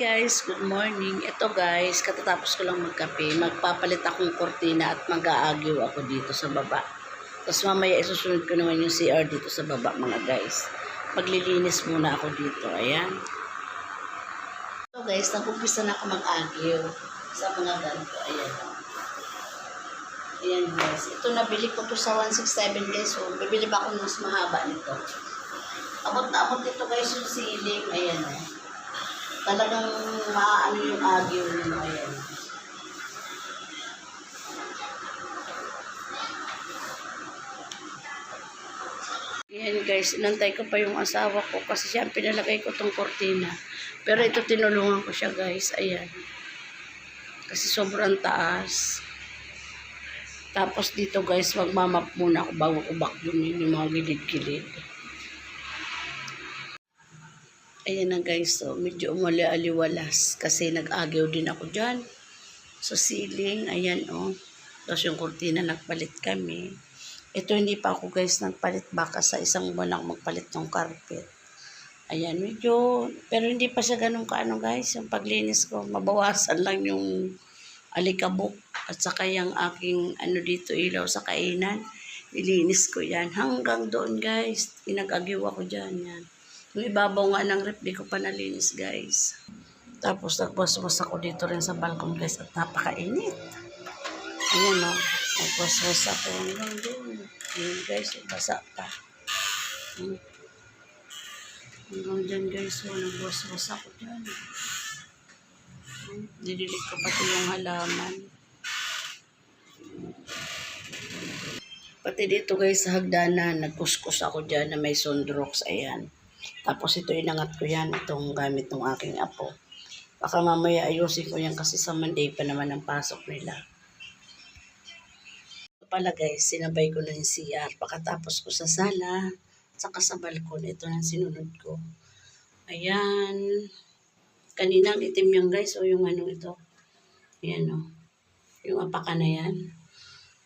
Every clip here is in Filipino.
Guys, good morning. Ito guys, katatapos ko lang magkape. Magpapalit akong kortina at mag-aagyo ako dito sa baba. Tapos mamaya isusunod ko naman yung CR dito sa baba mga guys. Maglilinis muna ako dito. Ayan. So guys, nag-umpisa na ako mag-agyo sa mga ganito. Ayan. Ayan guys. Ito nabili ko to sa 167 guys. So, bibili pa ako ng mas mahaba nito. Abot na abot nito guys yung ceiling. Ayan. Talagang maano yung agyo nyo. Ayan. Ayan guys, inantay ko pa yung asawa ko kasi siya pinalagay ko tong kortina. Pero ito tinulungan ko siya guys. Ayan. Kasi sobrang taas. Tapos dito guys, magmamap muna ako bago ko vacuumin yung mga gilid-gilid. Ayan na guys, so medyo umali-aliwalas kasi nag-agyaw din ako dyan. So ceiling, ayan Tapos yung kurtina nagpalit kami. Ito hindi pa ako guys nagpalit, baka sa isang buwan ako magpalit ng carpet. Ayan, medyo, pero hindi pa siya ganun kaano guys. Yung paglinis ko, mabawasan lang yung alikabok at saka yung aking dito ilaw sa kainan. Nilinis ko yan hanggang doon guys. Pinag-agyaw ako dyan yan. Yung ibabaw nga ng rep, di ko pa nalinis guys. Tapos nagwaswas ako dito rin sa balkon guys at napakainit. Ayan nagwaswas ako hanggang doon. Ayan guys, basa pa. Hanggang dyan guys, nagwaswas ako dyan. Didilig ko pati yung halaman. Pati dito guys sa hagdanan, nagkuskus ako dyan na may sunrocks. Ayan. Tapos ito inangat ko yan, itong gamit ng aking apo. Baka mamaya ayusin ko yan kasi sa Monday pa naman ang pasok nila. Ito pala guys, sinabay ko na yung CR. Pagkatapos ko sa sala, saka sa balkon, ito na sinunod ko. Ayan. Kanina itim yan guys, yung ito. Ayan yung apaka na yan.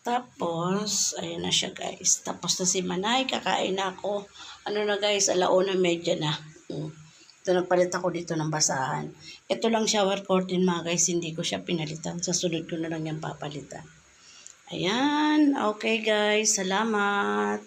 Tapos, ayan na siya guys. Tapos na si Manay, kakain na ako. Na guys, 1:30 na. Ito, nagpalit ako dito ng basahan. Ito lang shower curtain mga guys, hindi ko siya pinalitan. Sa sunod ko na lang yan papalitan. Ayan, okay guys, salamat.